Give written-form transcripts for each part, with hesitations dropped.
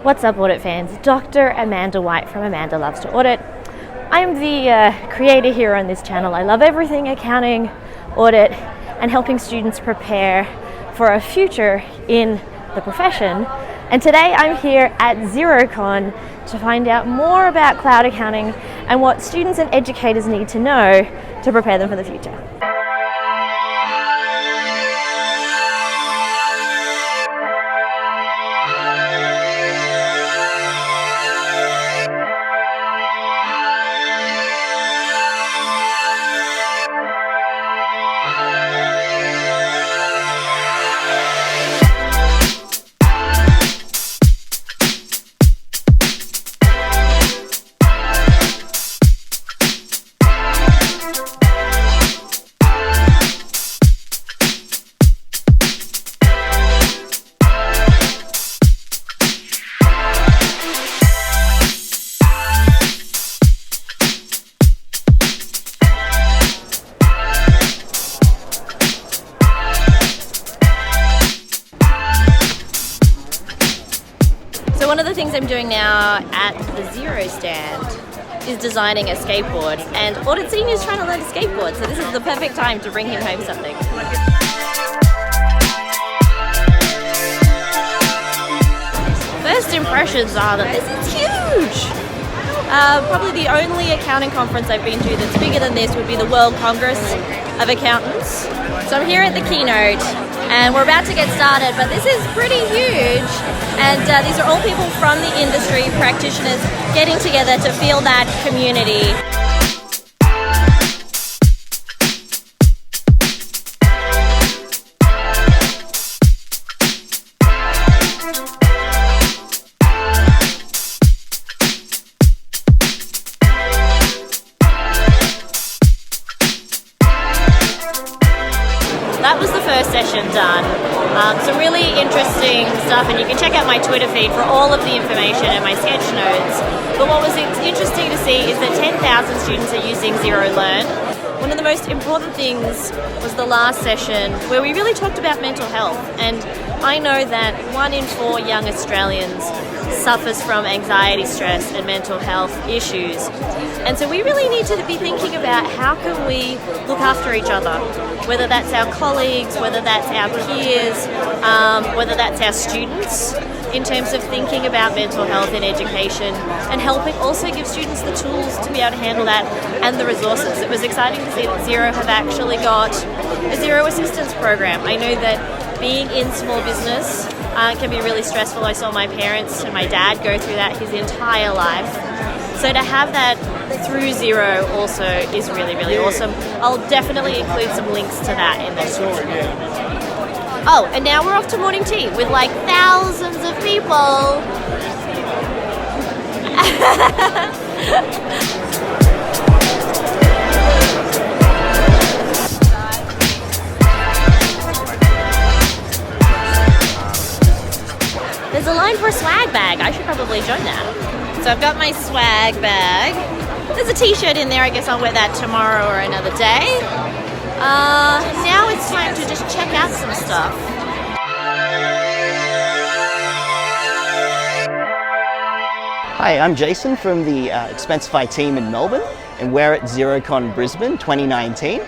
What's up, audit fans? Dr. Amanda White from Amanda Loves to Audit. I'm the creator here on this channel. I love everything accounting, audit, and helping students prepare for a future in the profession. And today I'm here at XeroCon to find out more about cloud accounting and what students and educators need to know to prepare them for the future. So one of the things I'm doing now at the Xero stand is designing a skateboard, and Audit Senior is trying to learn to skateboard, so this is the perfect time to bring him home something. First impressions are that this is huge! Probably the only accounting conference I've been to that's bigger than this would be the World Congress of Accountants. So I'm here at the Keynote, and we're about to get started, but this is pretty huge. And these are all people from the industry, practitioners, getting together to feel that community. That was the first session done. Some really interesting stuff, and you can check out my Twitter feed for all of the information and my sketch notes. But what was interesting to see is that 10,000 students are using Xero Learn. One of the most important things was the last session where we really talked about mental health, and I know that 1 in 4 young Australians suffers from anxiety, stress and mental health issues. And so we really need to be thinking about how can we look after each other, whether that's our colleagues, whether that's our peers, whether that's our students, in terms of thinking about mental health in education and helping also give students the tools to be able to handle that and the resources. It was exciting to see that Xero have actually got a Xero assistance program. I know that being in small business can be really stressful. I saw my parents and my dad go through that his entire life. So to have that through Xero also is really, really awesome. I'll definitely include some links to that in the description. Oh, and now we're off to morning tea with like thousands of people. There's a line for a swag bag. I should probably join that. So I've got my swag bag. There's a t-shirt in there. I guess I'll wear that tomorrow or another day. Now it's time to just check out some stuff. Hi, I'm Jason from the Expensify team in Melbourne, and we're at XeroCon Brisbane 2019.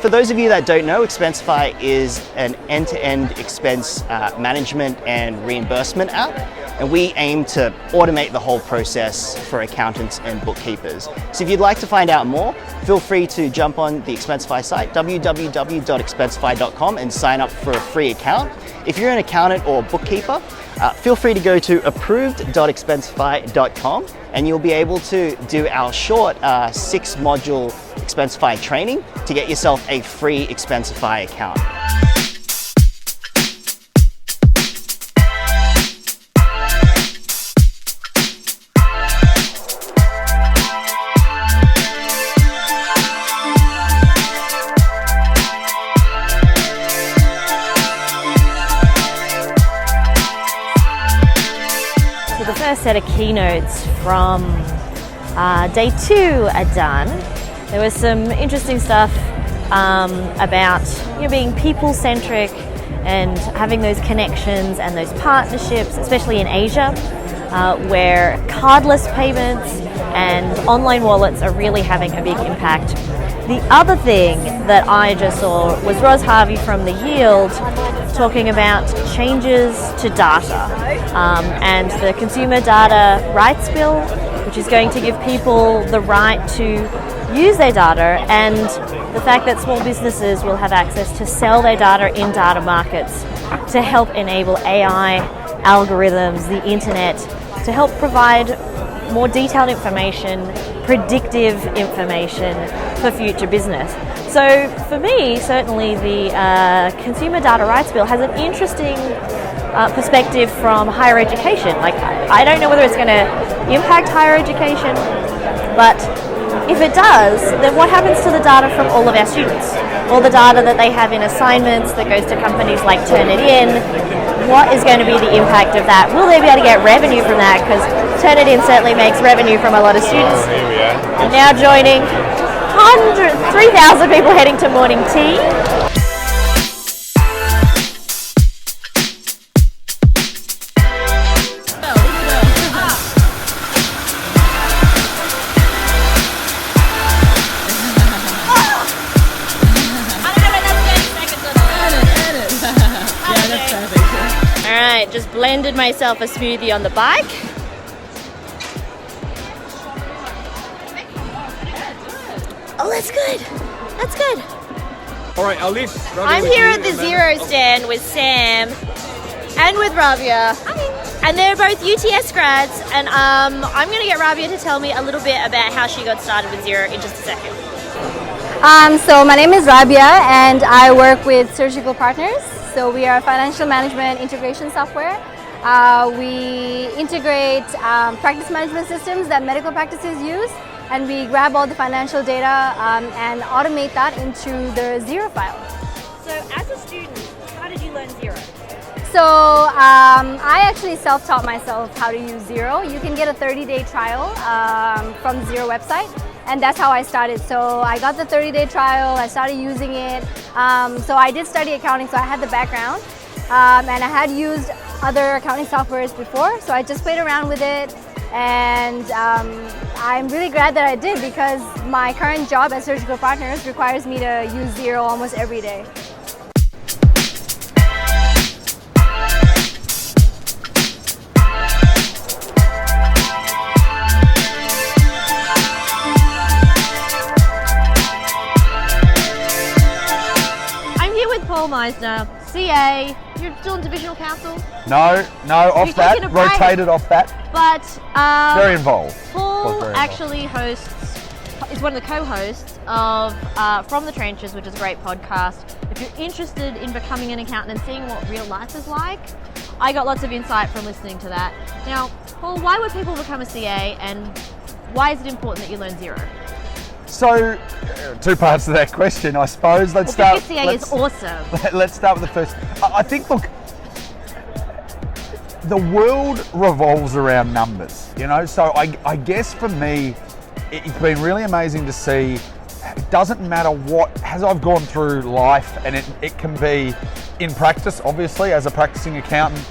For those of you that don't know, Expensify is an end-to-end expense management and reimbursement app, and we aim to automate the whole process for accountants and bookkeepers. So if you'd like to find out more, feel free to jump on the Expensify site, www.expensify.com, and sign up for a free account. If you're an accountant or bookkeeper, feel free to go to approved.expensify.com, and you'll be able to do our short 6-module Expensify training to get yourself a free Expensify account. So the first set of keynotes from day 2 are done. There was some interesting stuff about being people-centric and having those connections and those partnerships, especially in Asia, where cardless payments and online wallets are really having a big impact. The other thing that I just saw was Ros Harvey from The Yield talking about changes to data and the Consumer Data Rights Bill, which is going to give people the right to use their data, and the fact that small businesses will have access to sell their data in data markets to help enable AI, algorithms, the internet, to help provide more detailed information, predictive information for future business. So for me, certainly the Consumer Data Rights Bill has an interesting perspective from higher education. Like, I don't know whether it's going to impact higher education, but if it does, then what happens to the data from all of our students? All the data that they have in assignments that goes to companies like Turnitin, what is going to be the impact of that? Will they be able to get revenue from that? Because Turnitin certainly makes revenue from a lot of students. Here we are. And now joining 3,000 people heading to morning tea. Alright, just blended myself a smoothie on the bike. Oh, that's good. That's good. All right, I'll leave. I'm here at the Xero stand with Sam and with Rabia. And they're both UTS grads, and I'm going to get Rabia to tell me a little bit about how she got started with Xero in just a second. So my name is Rabia, and I work with Surgical Partners. So we are financial management integration software. We integrate practice management systems that medical practices use, and we grab all the financial data and automate that into the Xero file. So as a student, how did you learn Xero? So I actually self-taught myself how to use Xero. You can get a 30-day trial from the Xero website, and that's how I started. So I got the 30-day trial, I started using it. So I did study accounting, so I had the background, and I had used other accounting softwares before, so I just played around with it, and I'm really glad that I did, because my current job at Surgical Partners requires me to use Xero almost every day. Paul Meisner, CA, you're still in Divisional Council? No, off that, rotated off that. But very involved. Paul actually is one of the co-hosts of From the Trenches, which is a great podcast. If you're interested in becoming an accountant and seeing what real life is like, I got lots of insight from listening to that. Now, Paul, why would people become a CA, and why is it important that you learn Xero? So, two parts to that question, I suppose. Let's being a CA is awesome. Let's start with the first. I think, look, the world revolves around numbers, you know? So I guess for me, it's been really amazing to see. It doesn't matter what, as I've gone through life, and it can be in practice, obviously, as a practicing accountant.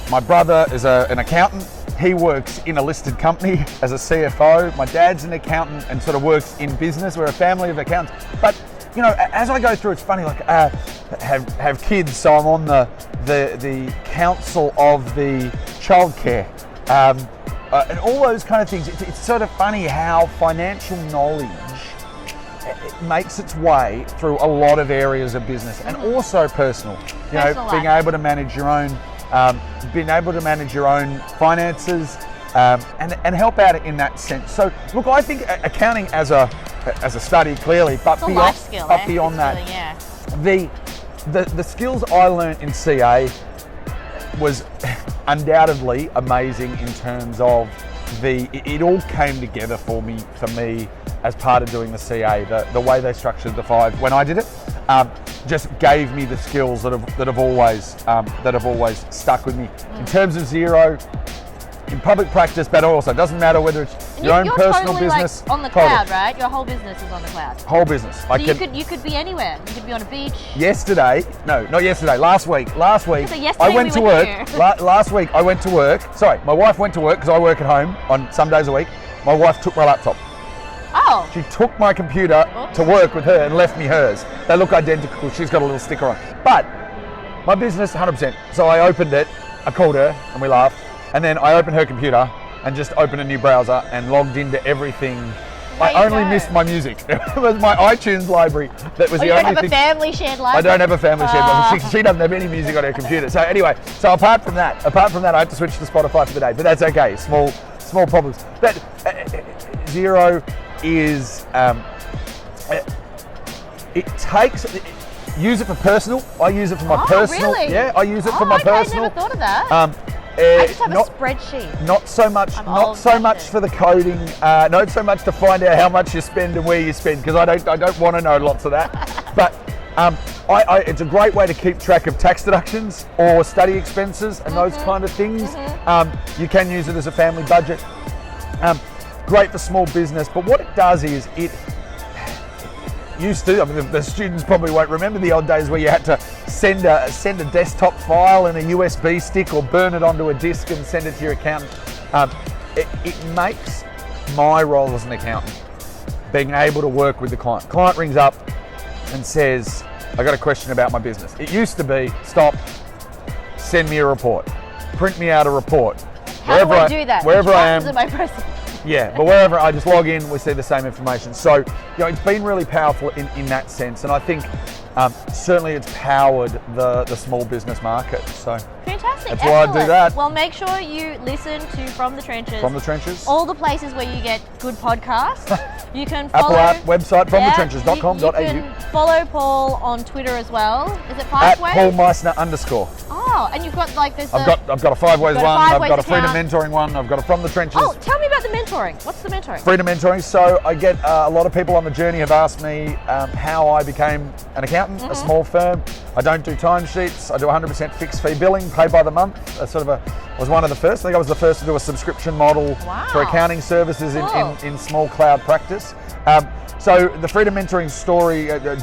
My brother is an accountant. He works in a listed company as a CFO. My dad's an accountant and sort of works in business. We're a family of accountants. But, you know, as I go through, it's funny, like, have kids, so I'm on the council of the childcare, and all those kind of things. It's sort of funny how financial knowledge it makes its way through a lot of areas of business, and also personal. You know, being able to manage your own finances, and help out in that sense. So, look, I think accounting as a study, clearly, but it's beyond, skill, beyond that, the skills I learned in CA was undoubtedly amazing in terms of it all came together for me as part of doing the CA. The way they structured the 5 when I did it just gave me the skills that have always stuck with me. In terms of Xero, in public practice, but also it doesn't matter whether it's Your own You're personal totally business. like on the Total. cloud, right? Your whole business is on the cloud. Whole business. So you could be anywhere. You could be on a beach. Yesterday, no, not yesterday, last week, So yesterday I went we to were work. here. Last week I went to work. Sorry, my wife went to work because I work at home on some days a week. My wife took my laptop. Oh. She took my computer to work with her and left me hers. They look identical. She's got a little sticker on. But my business, 100%. So I opened it, I called her and we laughed. And then I opened her computer and just opened a new browser and logged into everything. I only missed my music. It was my iTunes library that was the You only don't have thing. a family shared library? I don't have a family shared library. She doesn't have any music on her computer. So anyway, apart from that, I had to switch to Spotify for the day. But that's okay. Small problems. But Xero is it takes. Use it for personal. I use it for my personal. Really? Yeah, I use it for my okay, personal. I never thought of that. I just have a spreadsheet. Not so much. I'm Not so old-fashioned. much for the coding. Not so much to find out how much you spend and where you spend, because I don't want to know lots of that. But it's a great way to keep track of tax deductions or study expenses and those kind of things. You can use it as a family budget. Great for small business. But what it does is it used to, I mean, the students probably won't remember the old days where you had to send a desktop file in a USB stick or burn it onto a disk and send it to your accountant. It makes my role as an accountant being able to work with the client. Client rings up and says, I got a question about my business. It used to be, stop, send me a report, print me out a report. How do I do that? Wherever I am. Am I pressing? Yeah, but wherever I just log in, we see the same information. So, it's been really powerful in that sense, and I think certainly it's powered the small business market. So Fantastic. that's why I do that. Well, make sure you listen to From the Trenches. From the Trenches. All the places where you get good podcasts. You can Apple follow app, website, fromthetrenches.com.au. You can follow Paul on Twitter as well. Is it At five ways? Paul Meissner _ Oh, and you've got like this. I've got a 5 ways got a one. 5 I've ways got a freedom account. mentoring one. I've got a From the Trenches. Oh, tell me about the mentoring. What's the mentoring? Freedom mentoring. So I get a lot of people on the journey have asked me how I became an accountant, a small firm. I don't do timesheets. I do 100% fixed fee billing, paid by the month. I was one of the first. I think I was the first to do a subscription model for accounting services in small cloud practice. So the Freedom Mentoring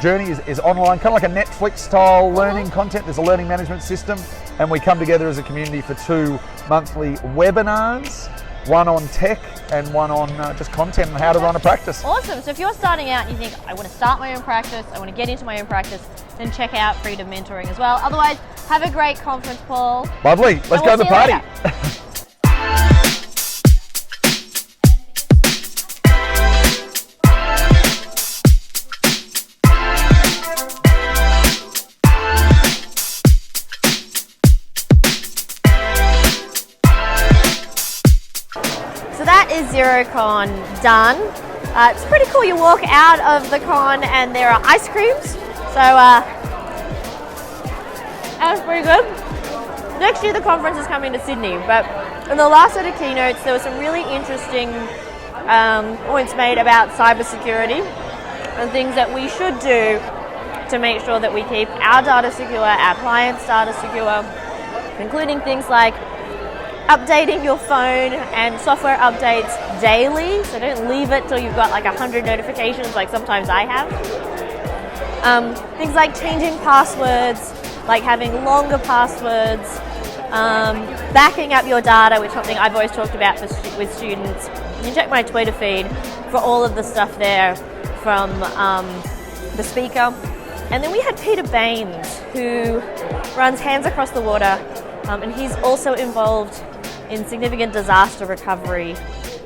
journey is online, kind of like a Netflix style learning content. There's a learning management system, and we come together as a community for 2 monthly webinars, one on tech and one on just content and how to run a practice. Awesome. So if you're starting out and you think, I want to start my own practice, I want to get into my own practice, then check out Freedom Mentoring as well. Otherwise, have a great conference, Paul. Lovely. Let's go to the see you party. later. So that is XeroCon done. It's pretty cool. You walk out of the con and there are ice creams. So that's pretty good. Next year the conference is coming to Sydney, but in the last set of keynotes there were some really interesting points made about cybersecurity and things that we should do to make sure that we keep our data secure, our clients' data secure, including things like updating your phone and software updates daily, so don't leave it till you've got like 100 notifications like sometimes I have. Things like changing passwords, like having longer passwords, backing up your data, which is something I've always talked about with students. You can check my Twitter feed for all of the stuff there from the speaker. And then we had Peter Baines, who runs Hands Across the Water, and he's also involved in significant disaster recovery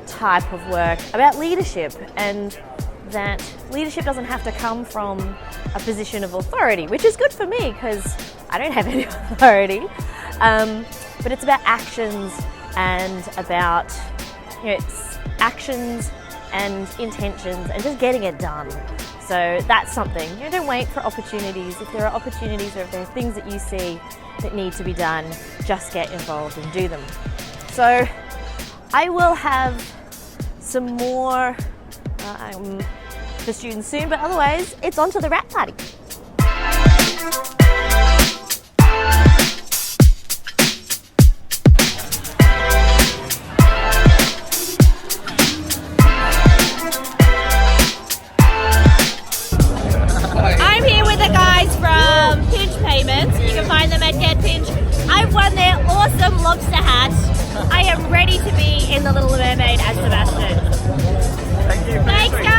type of work about leadership, and that leadership doesn't have to come from a position of authority, which is good for me because I don't have any authority, but it's about actions and about actions and intentions and just getting it done. So that's something. Don't wait for opportunities. If there are opportunities or if there are things that you see that need to be done, just get involved and do them. So I will have some more for students soon, but otherwise it's on to the wrap party. in The Little Mermaid as Sebastian. Thank you. Thanks, guys!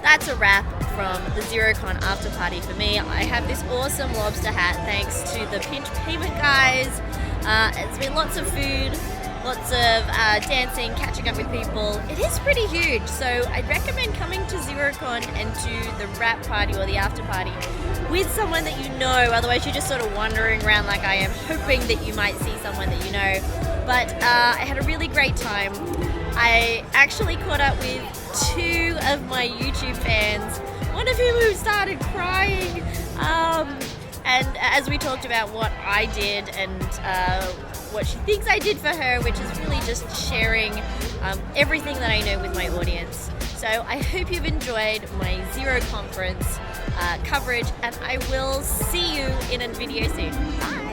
That's a wrap from the XeroCon after party for me. I have this awesome lobster hat thanks to the Pinch Payment guys. It's been lots of food, lots of dancing, catching up with people. It is pretty huge, so I'd recommend coming to XeroCon and to the wrap party or the after party with someone that you know. Otherwise you're just sort of wandering around like I am, hoping that you might see someone that you know. But I had a really great time. I actually caught up with 2 of my YouTube fans, one of whom started crying, and as we talked about what I did and what she thinks I did for her, which is really just sharing everything that I know with my audience. So I hope you've enjoyed my Xero conference coverage, and I will see you in a video soon. Bye!